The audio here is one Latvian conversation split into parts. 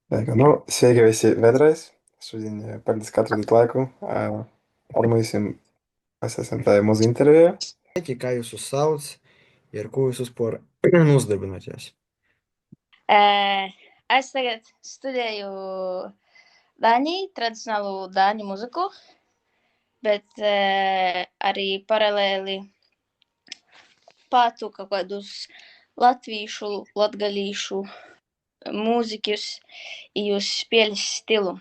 Sveiki visi vēlreiz. Šodien praktiski atradu laiku. Ar mums mēs esam tajā mūsu intervijā. Kā jūs sauc, ar ko jūs vispār nodarbināties? Es tagad studēju Dāņu, tradicionālu dāņu muziku, bet arī paralēli pātu kaut kādus latviešu, latgalīšu mūzikas uz spēles stilu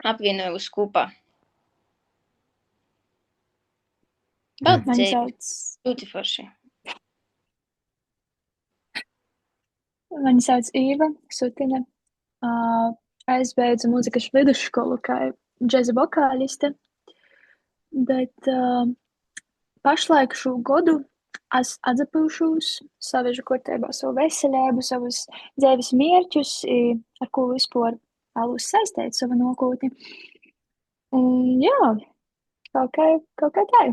apvienoju kopā. Daudz Mani dzēju, sauc, ļoti forši. mani sauc Īva Sutina. Es beidzu mūzikas vidusskolu kā džeza vokāliste, bet pašlaik šo godu es atzapilšos, savežu kārtībā savu veselību, savus dzīves mērķus, ar ko vispār vēlos saistīt savu nākotni. Un jā, kaut kā tā.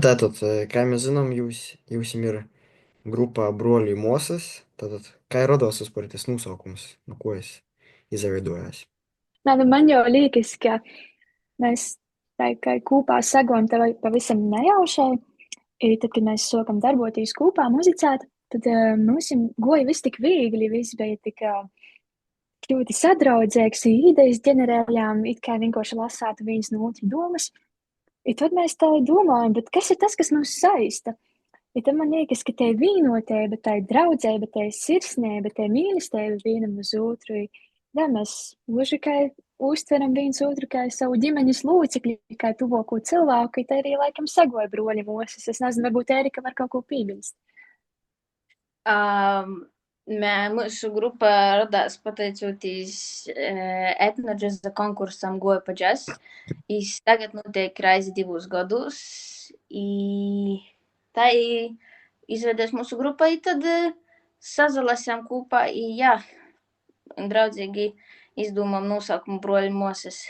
Tātad, kā mēs zinām, jūs ir grupā Broļi Mosas. Tātad, kā ir radās vispār tas nosaukums, no ko es izveidojos? Man jau liekas, ka mēs tā kā kopā sagojam tā pavisam nejaušai. Tad, kad mēs sākam darboties kopā, muzicēt, tad mums goja viss tik viegli, viss bija tik ļoti sadraudzīgs, idejas ģenerējām, it kā vienkārši lasātu viens no otru domas. Tad mēs tā domājam, bet kas ir tas, kas mūs saista? Tad man liekas, ka tā ir vienotība, tā ir draudzība, tā ir sirsnība, tā ir mīlestība vienam uz otru. Jā, mēs gluži kā uztveram viens otru kā savu ģimenes locekļu, kā tuvāko cilvēku, tā arī laikam sagoja Broļi Mosas. Es nezinu, varbūt Ērika var kaut ko piebilst. Mūsu grupa radās pateicoties etnodžeza konkursam Goja pa džaz. Viņš tagad notiek reizi 2 gadus. Tā izveidojas mūsu grupa, tad sazalasām kopā, jā, draudzīgi izdomām nosaukumu Broļi Mosas.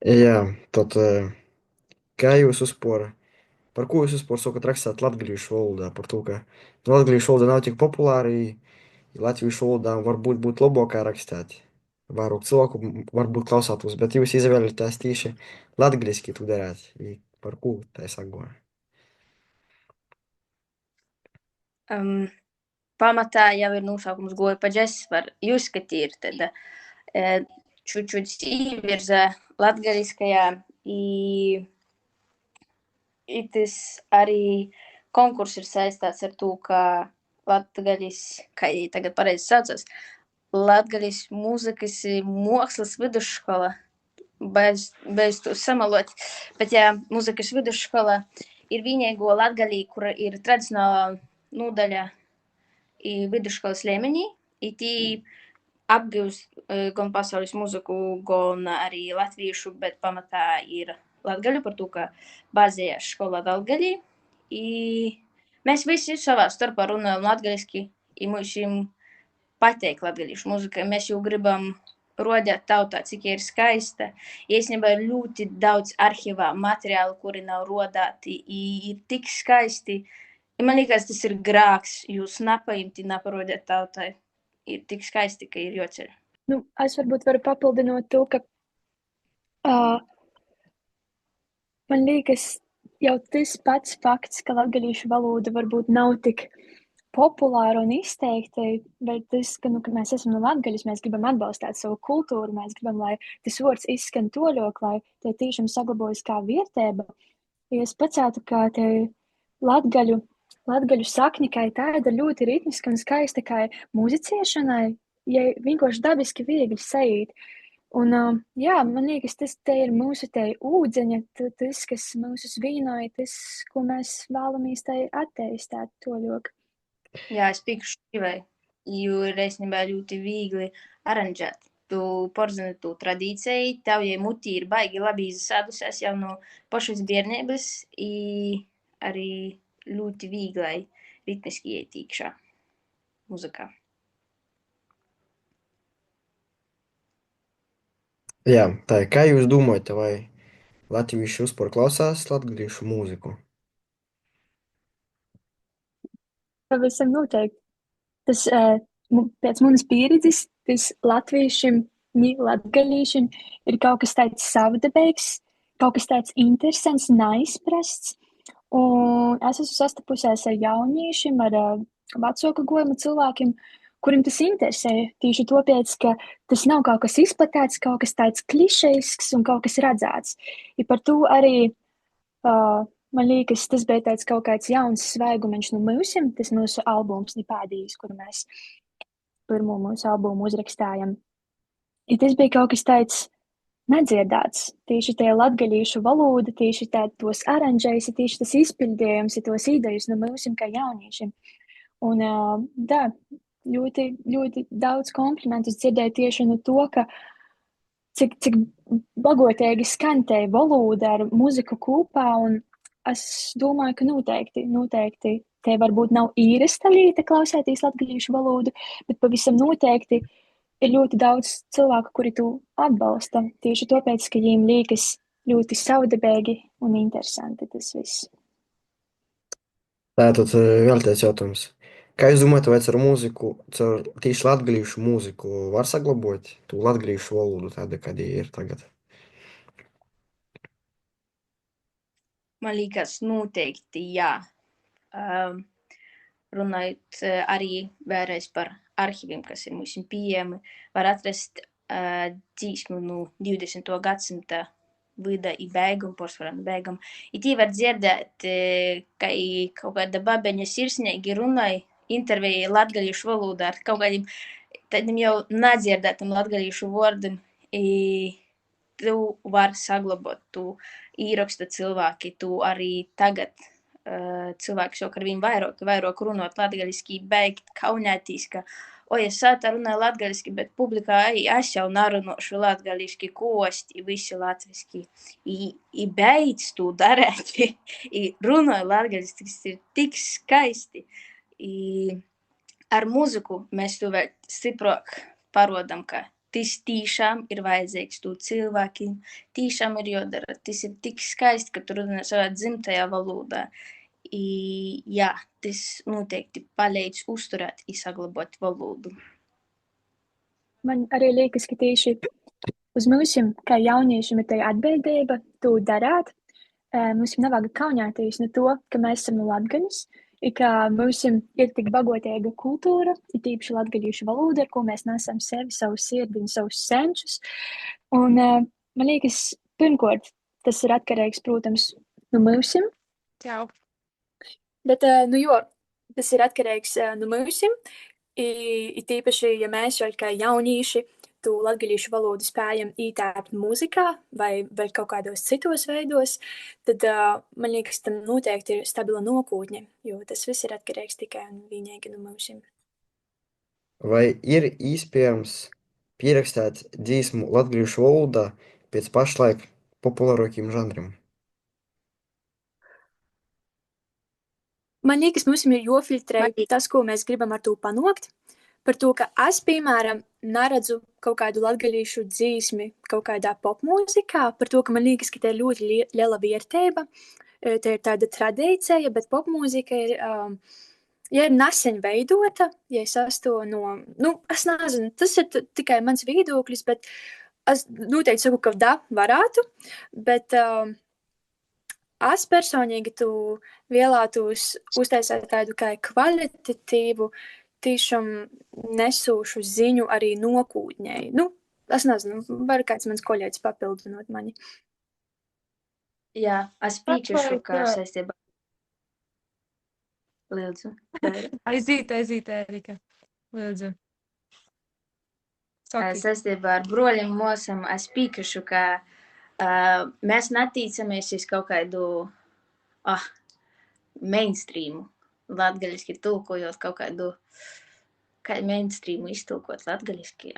Jā, tad, kā jūs vispār, par ko jūs vispār sākat rakstīt latgalīšu valodā? Par to, ka latgalīšu valoda nav tik populāra, latviešu valodā varbūt būtu labākā rakstīt. Vairāk cilvēku varbūt klausātos, bet jūs izvēlaties tieši latgaliski to darāt. Par ko tā es saku? Pamatā jau ir nosaukums Goja pa džaz, var uzskatīt, tad čučuļs īvirza latgaliskajā, tas arī konkurss ir saistāts ar to, ka latgalis, kā tagad pareizi saucas, Latgalis mūzikas mākslas vidusskola, bez to samalot, bet jā, mūzikas vidusskola ir vienīgo Latgalī, kura ir tradicionālā nodaļa vidusskolas līmenī, tī apgūst gan pasaules mūziku, gan arī latviešu, bet pamatā ir latgaļu, par to, ka bāzējās skolā Latgalī. Mēs visi savā starpā runājam latgaliski, mums patīk latgalīšu mūzika. Mēs jau gribam rodēt tautā, cik ir skaista. Īstenībā ir ļoti daudz arhīvā materiālu, kuri nav rodēti, ir tik skaisti. Man liekas, tas ir grāks, jūs napaimt, naparodēt tautai. Ir tik skaisti, ka ir joceļ. Es varbūt varu papildinot to, ka man liekas, jau tas pats fakts, ka latgalīšu valoda varbūt nav tik populāra un izteikta, bet tas, ka mēs esam no Latgaļas, mēs gribam atbalstīt savu kultūru, mēs gribam, lai tas vārds izskan toļok, lai tie tiešām saglabājas kā vērtība. Ja es pacētu, ka te latgaļu sakņi, kā tāda ļoti ritmiska un skaista, kā muzicēšanai, ja vienkārši dabiski viegli sajūt. Un, jā, man liekas, tas te ir mūsu te ūdeņa, tas, kas mūsus vīnoja, tas, ko mēs vēlamies te attīstīt toļok. Jā, es piekrītu šīvai, jo ir īstenībā ļoti viegli aranžēt. Tu porzini tu tradīciju, tev jau mutī ir baigi labi izsādusies jau no pašas bērnības, arī ļoti viegli ritmiski iet iekšā muzikā. Jā, tā ir. Kā jūs domājat, vai latvieši vispār klausās latgalīšu mūziku? pavisam noteikti. Tas pēc manas pieredzes, tas latviešiem, latgalīšiem ir kaut kas tāds savdabīgs, kaut kas tāds interesants, neizprasts. Un es esmu sastapusies ar jauniešiem, ar vecāku gojuma cilvēkiem, kuriem tas interesē. Tieši tāpēc, ka tas nav kaut kas izplatīts, kaut kas tāds klišejisks un kaut kas redzēts. Ja par to arī man liekas, tas bija tāds kaut kāds jauns svaigumiņš no mūsim. Tas mūsu albums Nipēdijas, kuru mēs pirmo mūsu albumu uzrakstājam. Ja tas bija kaut kas tāds nedzirdēts. Tieši tie latgalīšu valoda, tieši tos aranžējus, tieši tas izpildījums, tos idejas no mūsim kā jauniešiem. Un tā, ļoti, ļoti daudz komplimentus dzirdēju tieši no to, ka cik bagotīgi skan te valoda ar muziku kopā, un es domāju, ka noteikti te varbūt nav īrasta lieta klausēties latgalīšu valodu, bet pavisam noteikti ir ļoti daudz cilvēku, kuri to atbalsta. Tieši tāpēc, ka viņiem liekas ļoti savdabīgi un interesanti tas viss. Tātad vēl tāds jautājums. Kā jūs domājat, vai ar mūziku, ar tieši latgalīšu mūziku var saglabāt to latgalīšu valodu tādu, kāda ir tagad? Man liekas, noteikti jā. Runājot arī vēlreiz par arhīviem, kas ir mums pieejami, var atrast dzīsmu no 20. gadsimta vida i beigum, porcelāna beigum. I tī var dzirdēt, ka kaut kāda babeņa sirsnīgi runāja intervijā latgalīšu valodā ar kaut kādiem tādiem jau nedzirdētam latgalīšu vārdiem. Tu var saglabāt, tu īraksta cilvēki, tu arī tagad cilvēks jau ar viņu vairāk runāt latgaliski, beigt kaunētīs, ka es sātā runāju latgaliski, bet publikā es jau narunošu latgaliski, kosti, visi latviski. I beidz to darēt, i runāju latgaliski, tas ir tik skaisti. I ar muziku mēs to vēl stiprāk parodam, ka tas tiešām ir vajadzīgs to cilvēkiem, tiešām ir jodara. Tas ir tik skaisti, ka tu runā savā dzimtajā valodā. Jā, tas noteikti palīdz uzturēt un saglabāt valodu. Man arī liekas, ka tieši uz mums, kā jauniešiem, ir tā atbildība to darīt. Mums nevajag kaunēties no to, ka mēs esam no Latgaļas, ka mums ir tik bagātīga kultūra, ir tīpaši latgalīšu valoda, ar ko mēs nesam sevi, savu sirdi un savus senčus. Un man liekas, pirmkārt, tas ir atkarīgs, protams, no mums. Jā. Bet, jo tas ir atkarīgs no mums, ir tīpaši, ja mēs jau kā jaunieši tu latgalīšu valodu spējam ītēpt mūzikā vai vēl kaut kādos citos veidos, tad, man liekas, tam noteikti ir stabila nākotne, jo tas viss ir atkarīgs tikai un vienīgi no mums. Vai ir iespējams pierakstīt dziesmu latgalīšu valodā pēc pašlaik populārākiem žanriem? Man liekas, mums ir jofiltrē tas, ko mēs gribam ar to panākt. Par to, ka es, piemēram, neredzu kaut kādu latgalīšu dzīsmi kaut kādā popmūzikā, par to, ka man liekas, ka te ir ļoti liela vērtība, te ir tāda tradīcija, bet popmūzika ir, ja ir nesen veidota, ja es to no, es nezinu, tas ir tikai mans viedoklis, bet es noteikti saku, ka da, varētu, bet es personīgi tu vēlētos uztaisīt tādu kā kvalitatīvu, tiešām nesūšu ziņu arī nākotnē. Es nezinu, var kāds mans kolēģis papildinot mani. Jā, es piekrītu, ka saistībā. Lūdzu. Aiziet, Erika. Lūdzu. Saistībā ar broļiem mūsam es piekrītu, ka mēs netīcamies uz kaut kādu mainstreamu. Latgaliski tulkojot kaut kādu mainstreamu iztulkot latgaliski,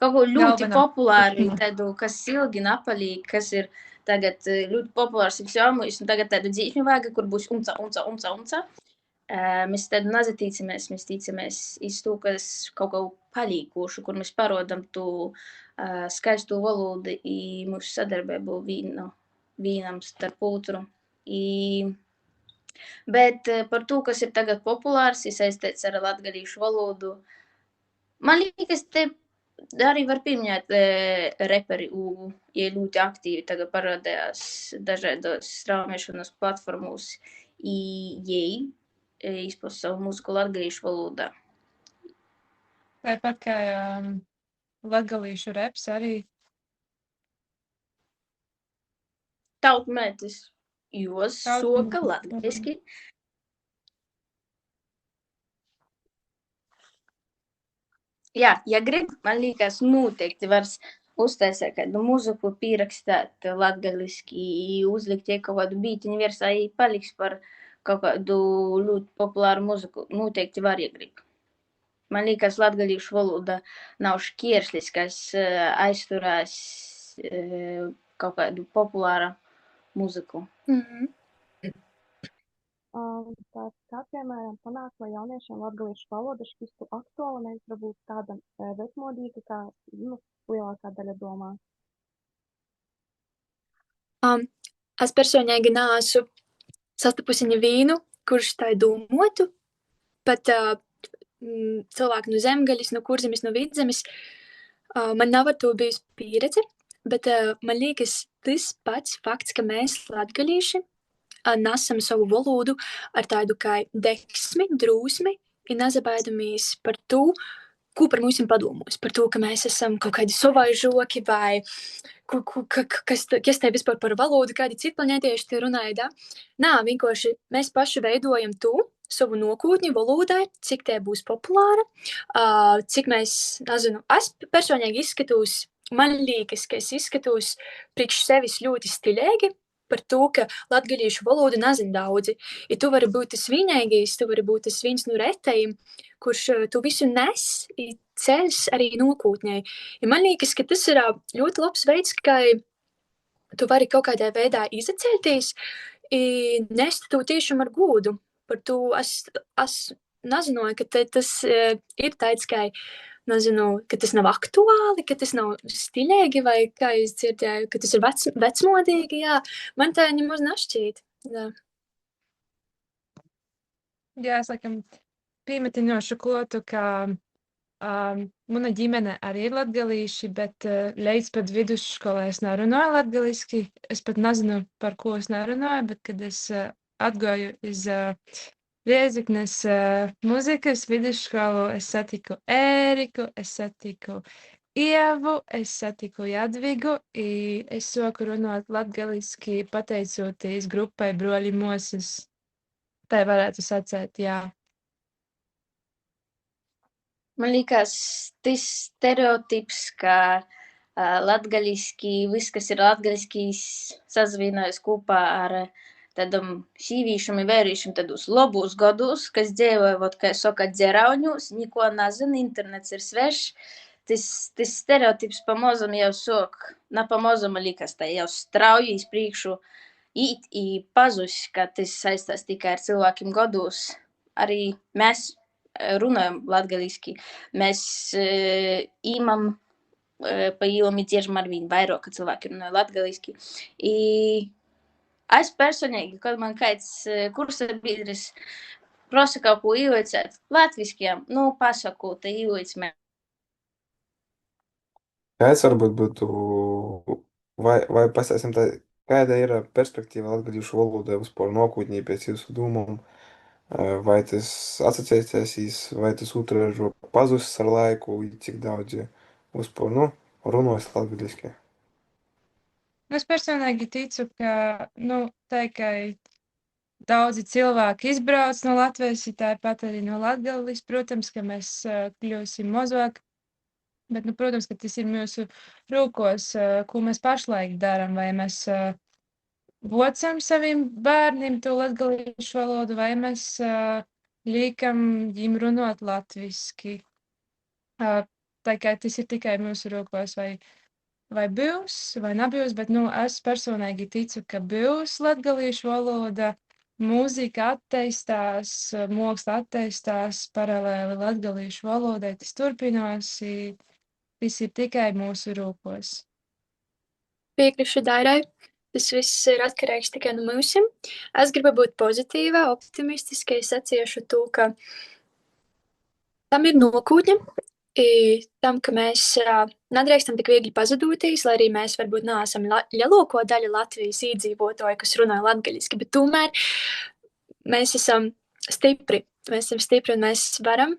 Kaut ko ļoti populāru, tādu, kas ilgi napalīgi, kas ir tagad ļoti populārs ir šaumus, un tagad tādu dzīsmi vāga, kur būs unca. Mēs tādu nezatīcamies, mēs tīcamies iz to, kas kaut ko palīkošu, kur mēs parodam to skaistu valodu i mūsu sadarbību vienam starp otru. Bet par to, kas ir tagad populārs, ir saistīts ar latgalīšu valodu. Man liekas, te arī var pieminēt reperi Ūgu, ja ļoti aktīvi tagad parādījās dažādos straumēšanas platformos, jei izpos savu mūziku latgalīšu valodā. Tāpat kā latgalīšu reps arī. Tautmētis, jos soka latgaliski. Jā, ja grib, man liekas, noteikti var uztaisīt kādu mūziku, pierakstāt latgaliski, uzlikt kaut kādu bītiņu virsā, paliks par kaut kādu ļoti populāru mūziku. Noteikti var, ja grib. Man liekas, latgalīšu valoda nav šķierslis, kas aizturās kaut kādu populāru mūziku. Tā kā, piemēram, panākt, lai jauniešiem latgalīšu valoda šķistu aktuāla, nevis varbūt tāda vecmodīga, kā lielākā daļa domā. Es personīgi neesmu sastapusi nevienu, kurš tā domātu, pat cilvēki no Zemgaļas, no Kurzemes, no Vidzemes. Man nav ar to bijusi pieredze, bet man liekas tas pats fakts, ka mēs latgalīši nesam savu valodu ar tādu kā deksmi, drūsmi, un nezabaidamies par to, ko par mums padomos, par to, ka mēs esam kaut kādi savaižoki vai kas te vispār par valodu, kādi citi planētieši te runāja, da? Nā, vienkārši mēs paši veidojam to savu nākotni valodai, cik te būs populāra, cik mēs, nezinu, es personīgi izskatos, man liekas, ka es izskatos priekš sevis ļoti stilīgi, par to, ka latgalīšu valodu nezin daudzi. Ja tu vari būt tas vienīgais, tu vari būt tas viens no retajiem, kurš tu visu nes, ceļš arī nākotnē. Ja man liekas, ka tas ir ļoti labs veids, kā tu vari kaut kādā veidā izaceļties un nest to tiešām ar godu. Par to es nezināju, ka tas ir tāds, kā nezinu, ka tas nav aktuāli, ka tas nav stilīgi, vai kā es dzirdēju, ka tas ir vecmodīgi, jā. Man tā nemaz nešķīt. Jā, Jā, es laikam piemetinošu klotu, ka mana ģimene arī ir latgalīši, bet līdz pat vidusskolā es nerunāju latgaliski. Es pat nezinu, par ko es nerunāju, bet kad es atgoju iz Rieziknes muzikas vidusskolu, es satiku Ēriku, es satiku Ievu, es satiku Jadvigu, es soku runāt latgaliski pateicoties grupai Broļi Moses. Tā varētu sacēt, jā. Man liekas, tas stereotips, ka latgaliski, viss, kas ir latgaliski, sazvīnojas kopā ar tādam sīvīšam un vērīšam tādus labus gadus, kas dzīvoja, vot, kā saka, dzerauņos, niko nezina, internets ir svešs. Tas stereotips pamazam jau sok, pamazam, man liekas, tā jau strauji iz priekšu īt I pazus, ka tas saistās tikai ar cilvēkiem gados. Arī mēs runājam latgaliski. Mēs īmam pa īlam I dziežam ar vien vairāk, ka cilvēki runāja latgaliski. Es personīgi, kad man kāds kursa biedris prasa kaut ko īvocēt latviskiem, pasaku, tā īvocmē. Kāds varbūt būtu, vai pastāstam tā, kāda ir perspektīva latgalīšu valodai vispār nākotnē pēc jūsu domām? Vai tas asociēsies, vai tas otrreiz pazudīs ar laiku, cik daudz vispār runās latgaliski? Es personīgi ticu, ka tikai daudzi cilvēki izbrauc no Latvijas, tāpat arī no Latgales. Protams, ka mēs kļūsim mazāk, bet, protams, ka tas ir mūsu rūkos, ko mēs pašlaik darām, vai mēs vocam saviem bērniem to latgalīšu valodu, vai mēs liekam viņiem runāt latviski. Tā kā tas ir tikai mūsu rokos, vai būs, vai nebūs, bet, es personīgi ticu, ka būs latgalīšu valoda, mūzika attīstās, māksla attīstās paralēli latgalīšu valodai, tas turpinās, tas ir tikai mūsu rokos. Piekrītu Dairai. Tas viss ir atkarīgs tikai no mums. Es gribu būt pozitīva, optimistiska. Es atciešu to, ka tam ir nākotne. Tam, ka mēs nedrīkstam tik viegli pazudīties, lai arī mēs varbūt neesam lielāko daļu Latvijas iedzīvotāju, kas runā latgaļiski, bet tomēr mēs esam stipri. Mēs esam stipri un mēs varam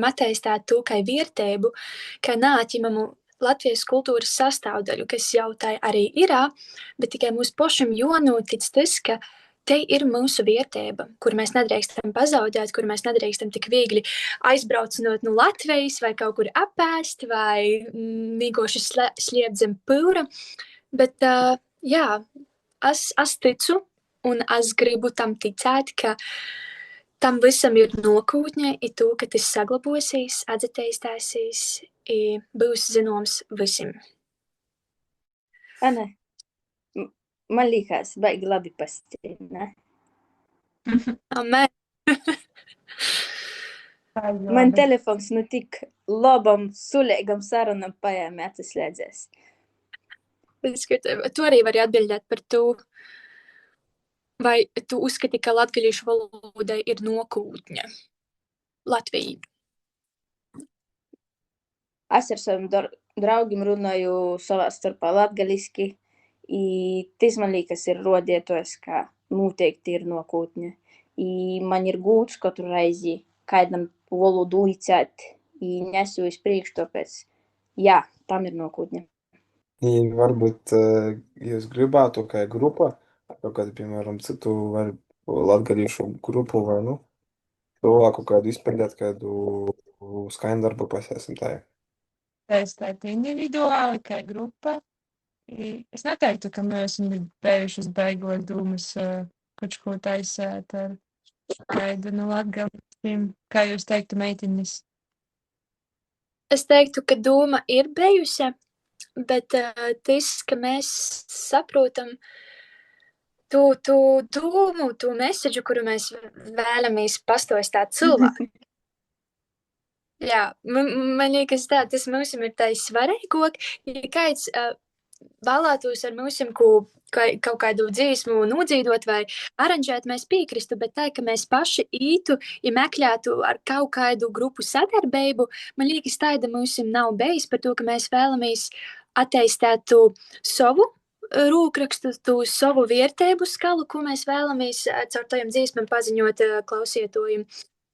attīstīt to kā vērtību, kā neatņemamu Latvijas kultūras sastāvdaļu, kas jau tā arī ir, bet tikai mūsu pašam jānotic tas, ka te ir mūsu vērtība, kur mēs nedrīkstam pazaudēt, kur mēs nedrīkstam tik viegli aizbraucinot no Latvijas vai kaut kur apēst vai vienkārši sliept zem pūra. Bet, jā, es ticu un es gribu tam ticēt, ka tam visam ir nākotne, ir to, ka tas saglabāsies, attīstīsies, būs zināms visiem. Ane, man liekas, baigi labi pastāstīt, ne? Amen. Man telefons nu tik labam, sulīgam sarunam paēmē atslēdzies. Tu arī vari atbildēt par to, vai tu uzskati, ka latgalīšu valodai ir nākotne Latvijai? Es ar saviem draugiem runāju savā starpā latgaliski, i tas man liekas ir rodietojis, ka noteikti ir nākotne. I man ir gūts katru reizi kādam valodu licēt, i nesu uz priekšu, tāpēc, jā, tam ir nākotne. Varbūt jūs gribētu kā grupa, kaut kādu, piemēram, citu latgalīšu grupu vai, cilvēku kādu izpildīt, kādu skaņdarbu pasēsim tā. Testēt individuāli, kā grupa. Es neteiktu, ka mēs esam bijušas beigos dūmas kaut ko taisēt ar kādu no latgalīšiem. Kā jūs teiktu, meitiņas? Es teiktu, ka doma ir bijusi, bet tas, ka mēs saprotam to domu, to meseģu, kuru mēs vēlamies pastāstīt cilvēku. Jā, man liekas tā, tas mums ir tā svarīgāk, ja kāds vēlētos ar mums kaut kādu dziesmu nodzīdot vai aranžēt, mēs piekristu, bet tā, ka mēs paši ītu, ja meklētu ar kaut kādu grupu sadarbību, man liekas tāda mums nav bijis par to, ka mēs vēlamies attīstīt to savu rūkrakstu, to savu vērtību skalu, ko mēs vēlamies caur tajiem dziesmam paziņot klausietojiem.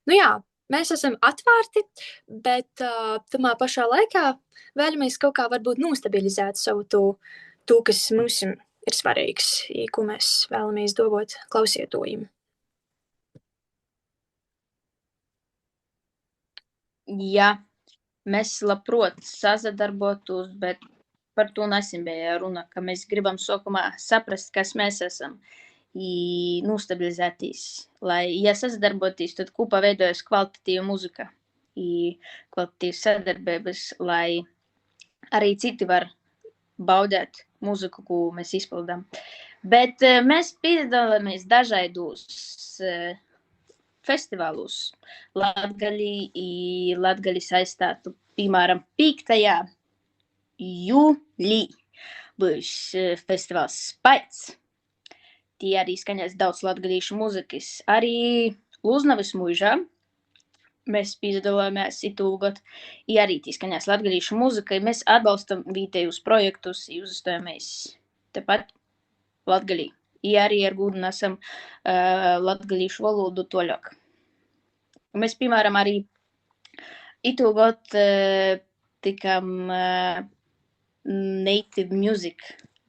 Nu jā, mēs esam atvērti, bet tamā pašā laikā vēlamies kaut kā varbūt nostabilizēt savu to kas mums ir svarīgs, ko mēs vēlamies dot klausietojiem. Jā, mēs labprot sazadarbotos, bet par to nesen bija runa, ka mēs gribam sākumā saprast, kas mēs esam, i nostabilizēties. Lai, ja sazadarboties, tad kopā veidojas kvalitatīva muzika i kvalitatīvas sadarbības, lai arī citi var baudēt muziku, ko mēs izpildām. Bet mēs piedalāmies dažādos festivālos Latgalī i Latgali saistātu, piemēram, 5. jūlī būs festivāls Spaids. Tie arī skaņās daudz latgalīšu muzikas. Arī Lūznavas mūžā mēs piedalāmies itūgot, i arī tie skaņās latgalīšu muzika. Mēs atbalstam vietējos projektus, i uzstājamies tepat Latgalī. I arī ar gūdu nesam latgalīšu valodu toļāk. Mēs, piemēram, arī itūgot tikam Native Music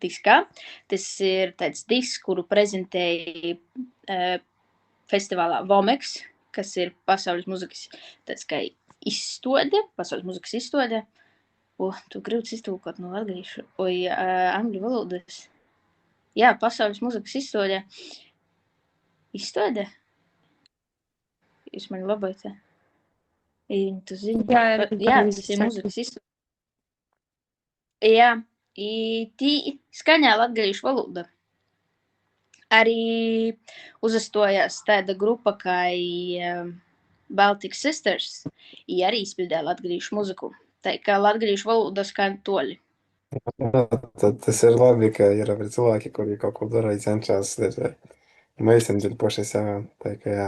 diskā. Tas ir tāds disks, kuru prezentēja festivālā Vomex, kas ir pasaules muzikas tāds kā izstāde, pasaules muzikas izstāde. Tu gribas iztūkot no latgalīšu, angļu valodas. Jā, pasaules muzikas izstāde. Izstāde? Jūs mani labojat? Tu zini? Jā, tas ir muzikas izstāde. Jā, tī skaņā latgalīšu valoda. Arī uzastojās tāda grupa kā Baltic Sisters, i arī izpildēja latgalīšu muziku. Tā kā latgalīšu valoda skaņa toļi. Jā, tad tas ir labi, ka ir arī cilvēki, kuri kaut ko dara, cenšas, mēs esam dziļi paši savā. Tā kā jā.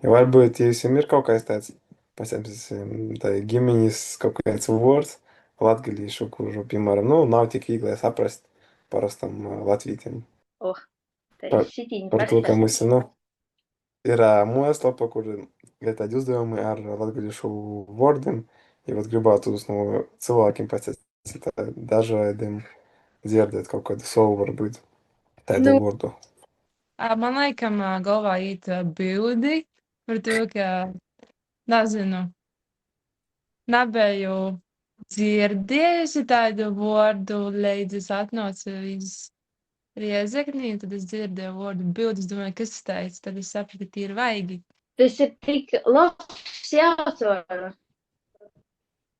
Ja varbūt jums ir kaut kāds tāds, pasemsim, tā ģimeņas kaut kāds vārds latgalīšu, kuru, piemēram, nu, nav tik viegli saprast parastam latvītim. Oh, tā ir Par, šitīņa par to, ka mums, pastāstīs. nu, ir mājaslapa, kur ir tādi uzdevumi ar latgalīšu vārdiem, ja vat gribētu no cilvēkiem pēc dažādiem dzirdēt kaut kādu savu, varbūt, tādu Nu, vārdu. man laikam galvā īt bildi par to, ka, nezinu, nebiju dzirdējusi tādu vārdu, līdz es atnācu uz Riezekni, un tad es dzirdēju vārdu bildi, es domāju, kas tas teica, tad es sapratu, ka ir vaigi. Tas ir tik labs jautājums.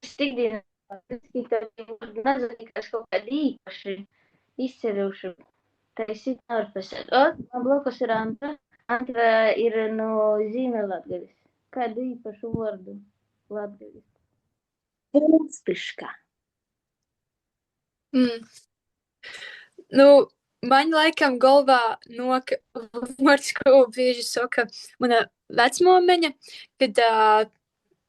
Es tik dienu, nezinu, kas kaut kādi īpaši izceļuši. Tā ir šitā ārpusē. Man blakus ir Anta. Anta ir no Ziemeļlatgales. Kādu īpašu vārdu latgaļas? Pūstiška. Nu, man laikam galvā nok vārds, ko bieži saka mana vecmāmiņa, kad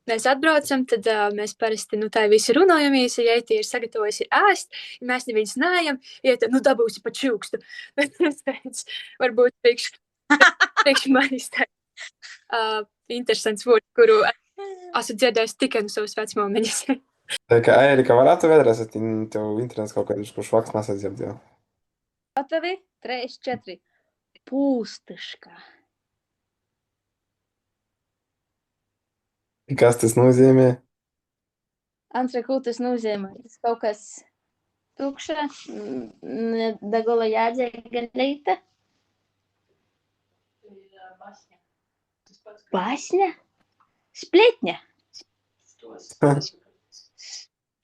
mēs atbraucam, tad mēs parasti, nu, tā visi runājamies, ja tie ir sagatavojusi ēst, ja mēs neviens neejam, ja tad, nu, dabūsi pa čūkstu. Bet es teicu, varbūt priekš manis tā interesants vārds, kuru esmu dzirdējusi tikai no savas vecmāmiņas. Tā kā Ērika varētu vēlreiz, tad tev internets kaut kādus, kurš vārds nesadzirdēja. Gatavi? 3, 4. Pūstiška. Kas tas nozīmē? Antra, ko tas nozīmē? Tas kaut kas tukša, dagola jādzīga leita. Basņa? Splitņa?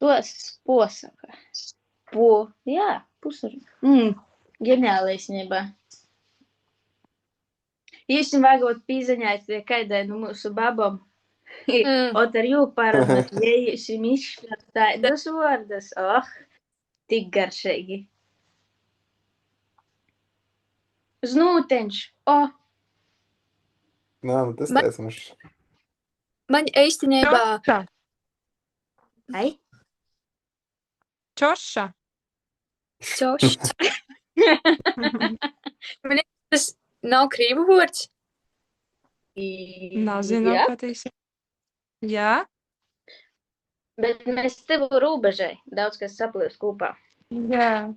Tos posaka. Jā, pusur. Ģeniālīsnībā. Jūs jums vajag pīzaņāt kaidai no mūsu babam. Ot ar jū parunāt, ja jūs jums izšķirt tādas vārdas. Tik garšīgi. Znūteņš. Nā, nu tas teicams. Man īstenībā... Čoša. Ai? Čoša. Čošs. Man tas nav krīvu vārds. Nezinu, Jā, patīs. Jā? bet mēs tevu rūbežai daudz kas saplīst kopā. Jā.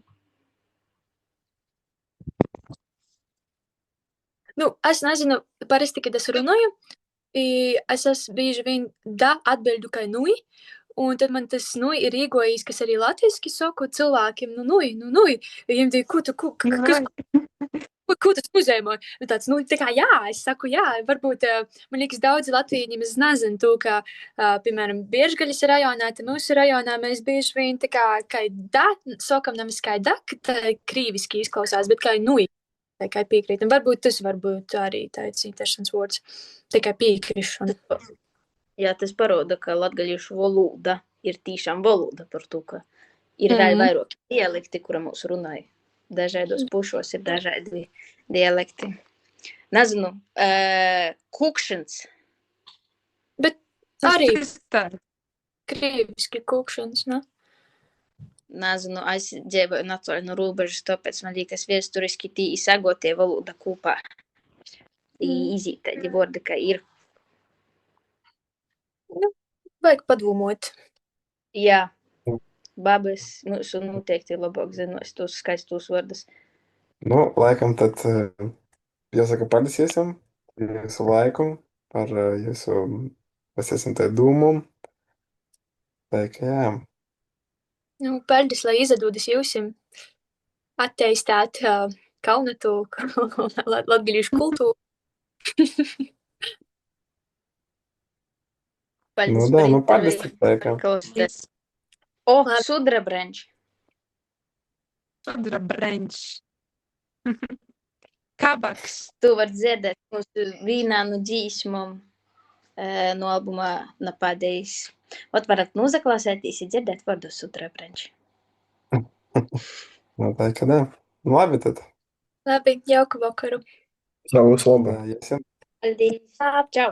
Nu, es nezinu, parasti, kad es runāju, es esmu bieži vien da atbildu kā nui, un tad man tas nui ir iegojis, kas arī latviski saku cilvēkiem, nui. Viņiem tie, ko tas nozīmē? Nu, tāds, tā kā jā, es saku jā, varbūt, man liekas, daudzi latvieņi mēs nezinu to, ka, piemēram, Biežgaļas rajonā, te mūsu rajonā mēs bieži vien tā kā da, sakam nevis kā da, ka tā krīviski izklausās, bet kā nui. Tikai piekrītam. Varbūt tas varbūt arī tāds interesants vārds. Tikai piekrišana. Jā, tas paroda, ka latgaliešu valoda ir tiešām valoda par to, ka ir vēl vairāk dialekti, kura mūs runāja. Dažādos pušos ir dažādi dialekti. Nezinu, kukšans. Bet arī Tas krieviski kukšanas, ne? Nezinu, es dzīvoju natūrāli no robežas, tāpēc man liekas vēsturiski tī sagotie valoda kopā. Izīt tādi vārdi, ka ir. Nu, vajag padomot. Jā, babas mūsu noteikti labāk zinos tos skaistos vārdus. Nu, laikam tad jāsaka paldies jums jūsu laiku par jūsu, es esmu te dūmu. Tā kā jā. Nu, paldies, lai izdodas jūsim atteistāt kaunatu latgalīšu kultūru. Paldies Nu da, par nu paldies interviju. tik tā kā. Klausieties. Sudrabranč. Sudrabranč. Kabaks. Tu var dzirdēt mūsu vīnā no dzīsmom no albumā Napādējis. Ot varat nozaklausētīs i dzirdēt vārdu Sudrabranč. Noteikti, ka nē. Nu, labi tad. Labi, jauku vakaru. Savu slabu. Jā, iesim. Paldies. Čau!